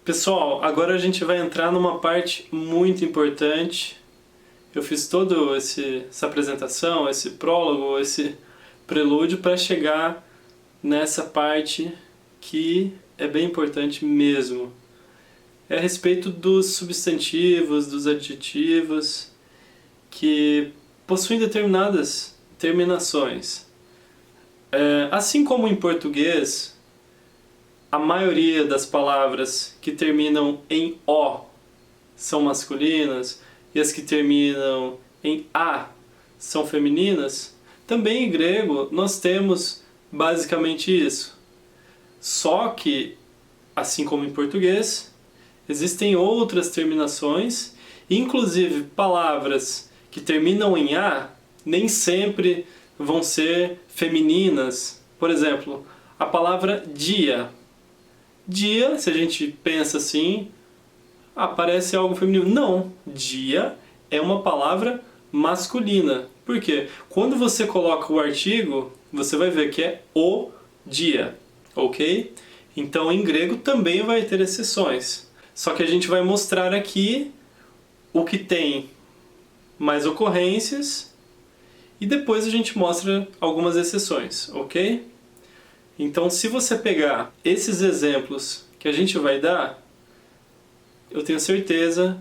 Pessoal, agora a gente vai entrar numa parte muito importante. Eu fiz toda essa apresentação, esse prólogo, esse prelúdio para chegar nessa parte que é bem importante mesmo. É a respeito dos substantivos, dos adjetivos que possuem determinadas terminações. Assim como em português, a maioria das palavras que terminam em O são masculinas e as que terminam em A são femininas, também em grego nós temos basicamente isso. Só que, assim como em português, existem outras terminações, inclusive palavras que terminam em A nem sempre vão ser femininas. Por exemplo, a palavra dia. Dia, se a gente pensa assim, parece algo feminino. Não, dia é uma palavra masculina. Por quê? Quando você coloca o artigo, você vai ver que é o dia, ok? Então em grego também vai ter exceções. Só que a gente vai mostrar aqui o que tem mais ocorrências e depois a gente mostra algumas exceções, ok? Então, se você pegar esses exemplos que a gente vai dar, eu tenho certeza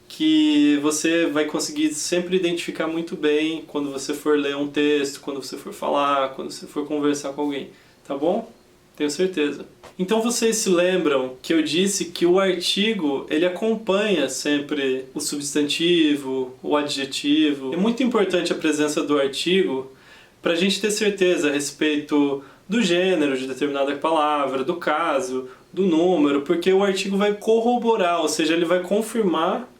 que você vai conseguir sempre identificar muito bem quando você for ler um texto, quando você for falar, quando você for conversar com alguém, tá bom? Tenho certeza. Então vocês se lembram que eu disse que o artigo ele acompanha sempre o substantivo, o adjetivo. É muito importante a presença do artigo para a gente ter certeza a respeito do gênero de determinada palavra, do caso, do número, porque o artigo vai corroborar, ou seja, ele vai confirmar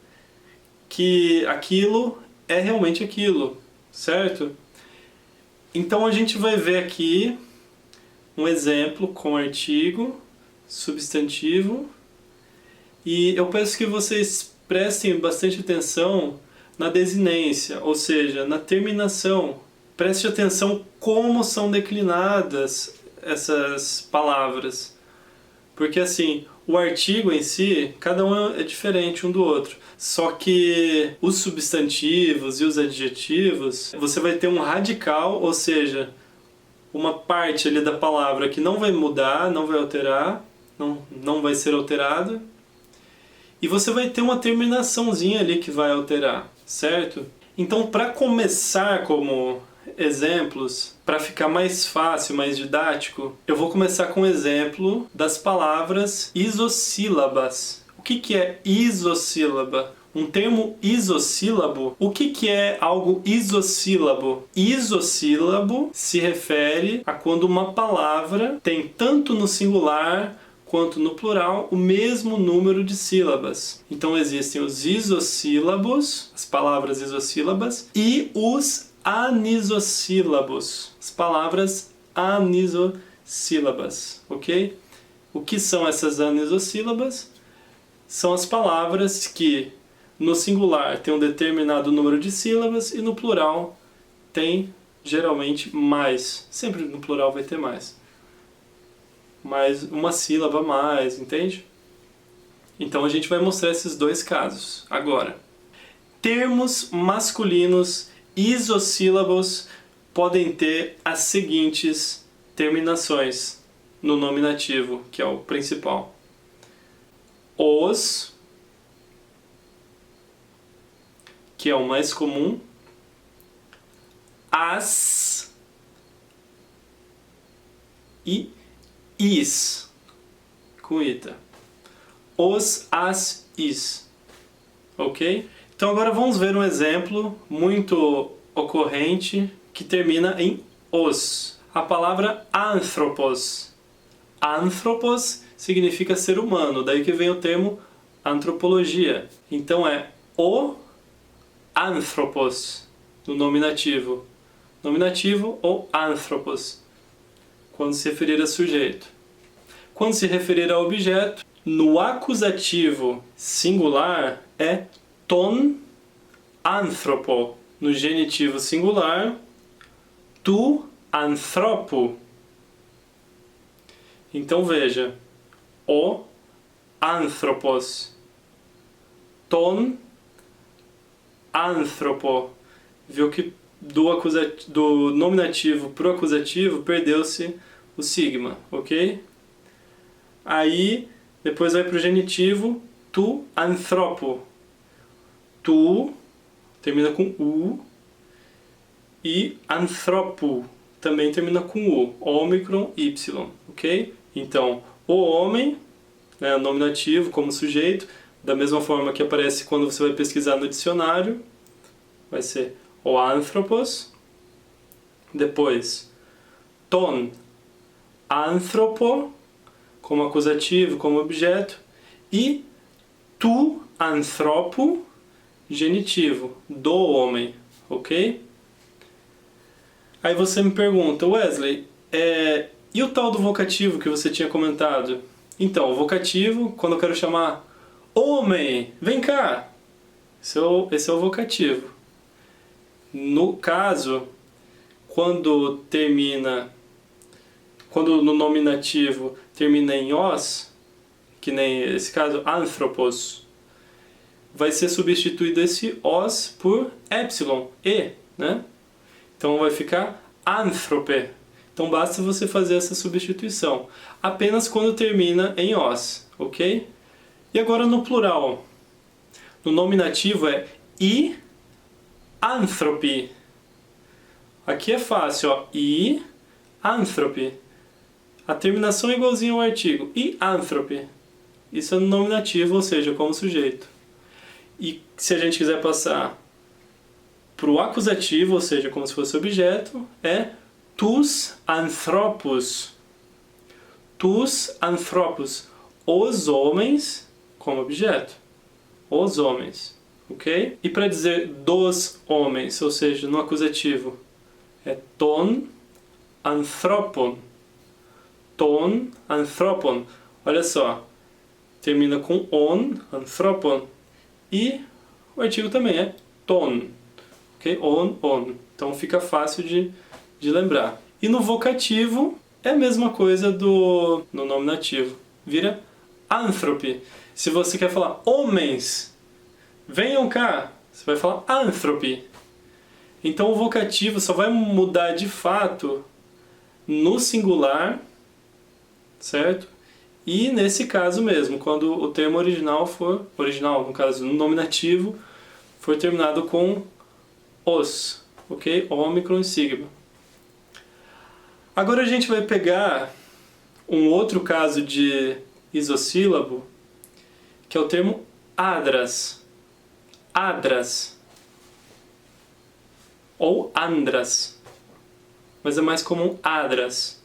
que aquilo é realmente aquilo, certo? Então a gente vai ver aqui um exemplo com artigo, substantivo, e eu peço que vocês prestem bastante atenção na desinência, ou seja, na terminação. Preste atenção como são declinadas essas palavras. Porque assim, o artigo em si, cada um é diferente um do outro. Só que os substantivos e os adjetivos, você vai ter um radical, ou seja, uma parte ali da palavra que não vai mudar, não vai alterar, não vai ser alterada. E você vai ter uma terminaçãozinha ali que vai alterar, certo? Então, para começar como exemplos, para ficar mais fácil, mais didático, eu vou começar com o exemplo das palavras isossílabas. O que é isossílaba? Um termo isossílabo. O que é algo isossílabo? Isossílabo se refere a quando uma palavra tem tanto no singular quanto no plural o mesmo número de sílabas. Então existem os isossílabos, as palavras isossílabas, e os anisossílabos, as palavras anisossílabas, ok? O que são essas anisossílabas? São as palavras que no singular tem um determinado número de sílabas e no plural tem geralmente mais. Sempre no plural vai ter mais. Mais uma sílaba a mais, entende? Então a gente vai mostrar esses dois casos agora. Termos masculinos isossílabos podem ter as seguintes terminações no nominativo, que é o principal. Os, que é o mais comum. As e is, com ita. Os, as, is. Ok? Então agora vamos ver um exemplo muito ocorrente que termina em os. A palavra anthropos. Anthropos significa ser humano, daí que vem o termo antropologia. Então é o anthropos no nominativo. Nominativo ou anthropos, quando se referir a sujeito. Quando se referir a objeto, no acusativo singular é ton anthropo. No genitivo singular, tu anthropo. Então veja, o anthropos. Ton anthropo. Viu que do nominativo para o acusativo perdeu-se o sigma, ok? Aí, depois vai para o genitivo, tu anthropo. Tu, termina com U, e anthropo, também termina com U, ômicron, Y, ok? Então, o homem, né, nominativo como sujeito, da mesma forma que aparece quando você vai pesquisar no dicionário, vai ser o anthropos, depois ton anthropo, como acusativo, como objeto, e tu anthropo, genitivo, do homem, ok? Aí você me pergunta, Wesley, e o tal do vocativo que você tinha comentado? Então, o vocativo, quando eu quero chamar homem, vem cá, esse é o vocativo. No caso, quando no nominativo termina em os, que nem esse caso, anthropos, vai ser substituído esse os por epsilon, e, né? Então vai ficar anthrope. Então basta você fazer essa substituição, apenas quando termina em os, ok? E agora no plural. No nominativo é i anthropy. Aqui é fácil, ó, i anthropy. A terminação é igualzinha ao artigo, i anthropy. Isso é no nominativo, ou seja, como sujeito. E se a gente quiser passar para o acusativo, ou seja, como se fosse objeto, é tus anthropos. Tus anthropos. Os homens, como objeto. Os homens. Ok? E para dizer dos homens, ou seja, no acusativo, é ton anthropon. Ton anthropon. Olha só. Termina com on, anthropon. E o artigo também é ton. Ok? On. Então fica fácil de lembrar. E no vocativo é a mesma coisa no nominativo. Vira anthropy. Se você quer falar homens, venham cá, você vai falar anthropy. Então o vocativo só vai mudar de fato no singular, certo? E nesse caso mesmo, quando o termo original, no caso no nominativo, for terminado com os, ok? Ômicron e sigma. Agora a gente vai pegar um outro caso de isossílabo, que é o termo adras. Adras. Ou andras. Mas é mais comum adras,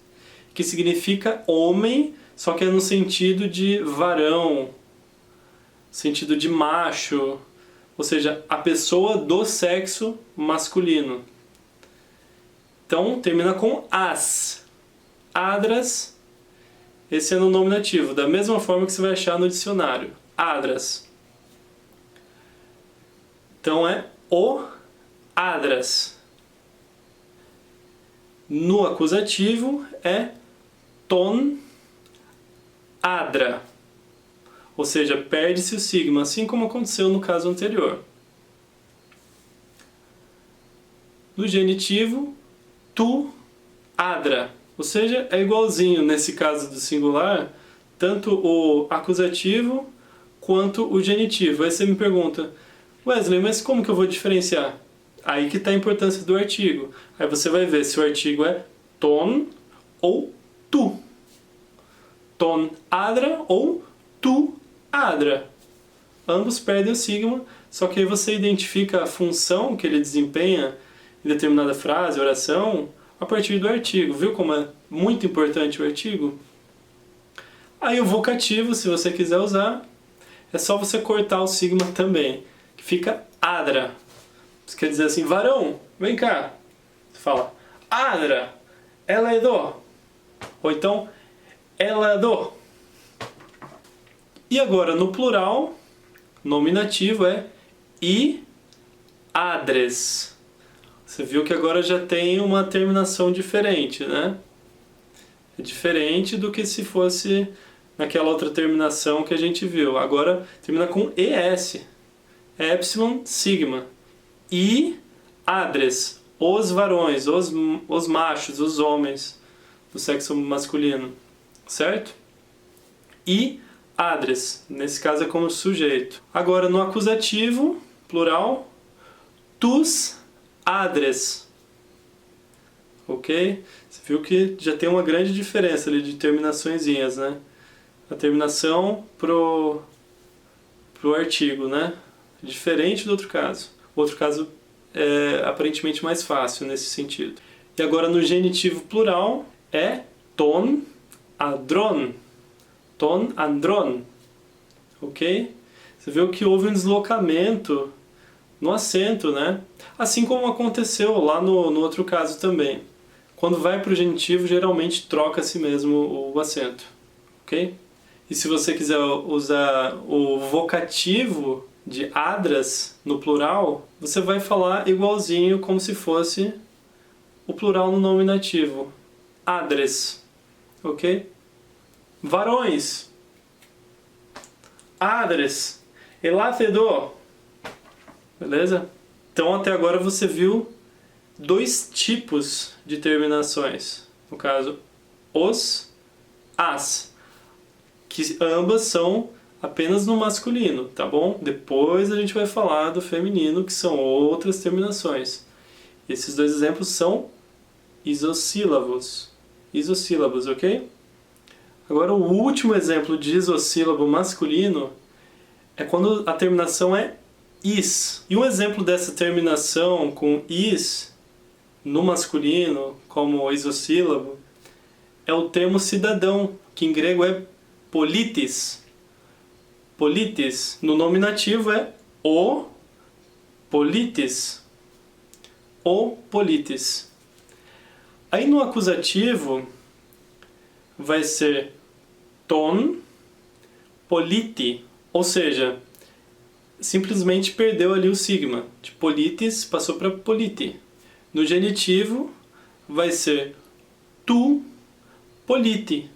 que significa homem, só que é no sentido de varão, sentido de macho, ou seja, a pessoa do sexo masculino. Então, termina com as. Adras, esse é no nominativo, da mesma forma que você vai achar no dicionário. Adras. Então é o adras. No acusativo é ton adra. Ou seja, perde-se o sigma, assim como aconteceu no caso anterior. No genitivo, tu adra. Ou seja, é igualzinho nesse caso do singular, tanto o acusativo quanto o genitivo. Aí você me pergunta, Wesley, mas como que eu vou diferenciar? Aí que está a importância do artigo. Aí você vai ver se o artigo é ton ou tu. Ton adra ou tu adra. Ambos perdem o sigma, só que aí você identifica a função que ele desempenha em determinada frase, oração, a partir do artigo. Viu como é muito importante o artigo? Aí o vocativo, se você quiser usar, é só você cortar o sigma também, que fica adra. Você quer dizer assim, varão, vem cá. Você fala, adra, ela é do. Ou então, ela é do. E agora, no plural, nominativo é i adres. Você viu que agora já tem uma terminação diferente, né? É diferente do que se fosse naquela outra terminação que a gente viu. Agora termina com ES. Epsilon, sigma. E adres, os varões, os machos, os homens do sexo masculino, certo? E adres, nesse caso é como sujeito. Agora no acusativo, plural, tus adres. Ok? Você viu que já tem uma grande diferença ali de terminaçõezinhas, né? A terminação pro artigo, né? Diferente do outro caso. O outro caso é aparentemente mais fácil nesse sentido. E agora no genitivo plural é ton andron. Ton andron. Ok? Você viu que houve um deslocamento no acento, né? Assim como aconteceu lá no outro caso também. Quando vai para o genitivo, geralmente troca-se mesmo o acento. Ok? E se você quiser usar o vocativo de adras no plural, você vai falar igualzinho como se fosse o plural no nominativo. Adres. Ok? Varões. Adres. Elátedor. Beleza? Então até agora você viu dois tipos de terminações. No caso, os, as. Que ambas são apenas no masculino, tá bom? Depois a gente vai falar do feminino, que são outras terminações. Esses dois exemplos são isossílabos. Isossílabos, ok? Agora o último exemplo de isossílabo masculino é quando a terminação é is. E um exemplo dessa terminação com is no masculino, como isossílabo, é o termo cidadão, que em grego é politis. Politis. No nominativo é o politis. O politis. Aí no acusativo vai ser ton politi. Ou seja, simplesmente perdeu ali o sigma. De politis passou para politi. No genitivo vai ser tu politi.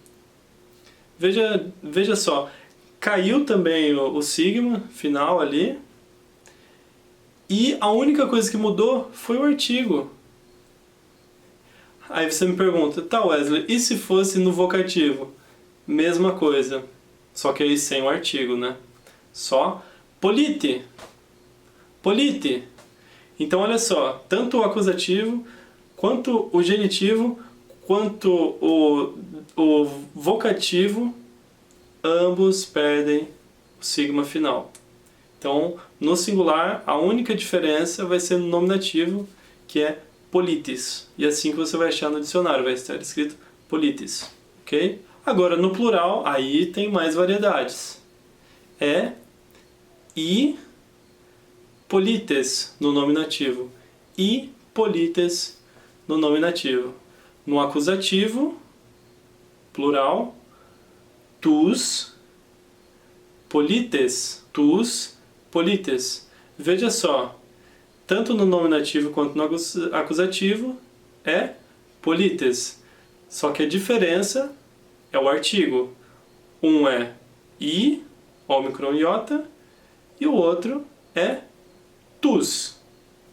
Veja só, caiu também o sigma final ali, e a única coisa que mudou foi o artigo. Aí você me pergunta, tá Wesley, e se fosse no vocativo? Mesma coisa, só que aí sem o artigo, né? Só polite. Polite. Então olha só, tanto o acusativo, quanto o genitivo, quanto o vocativo, ambos perdem o sigma final. Então, no singular, a única diferença vai ser no nominativo, que é politis. E é assim que você vai achar no dicionário, vai estar escrito politis. Ok? Agora, no plural, aí tem mais variedades. É e polites no nominativo. E polites no nominativo. No acusativo, plural, tus polites. Tus polites. Veja só, tanto no nominativo quanto no acusativo é polites. Só que a diferença é o artigo. Um é i, ômicron iota, e o outro é tus.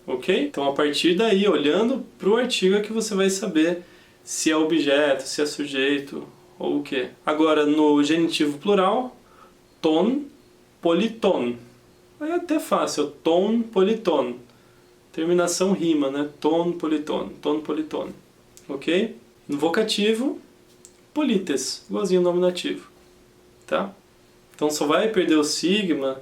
Ok? Então a partir daí, olhando para o artigo, é que você vai saber se é objeto, se é sujeito ou o que. Agora no genitivo plural, ton, politon. É até fácil, ton, politon. Terminação rima, né? Ton, politon, ton, politon. Ok? No vocativo, polites, igualzinho ao nominativo. Tá? Então só vai perder o sigma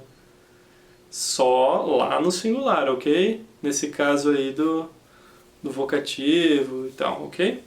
só lá no singular, ok? Nesse caso aí do vocativo e tal, ok?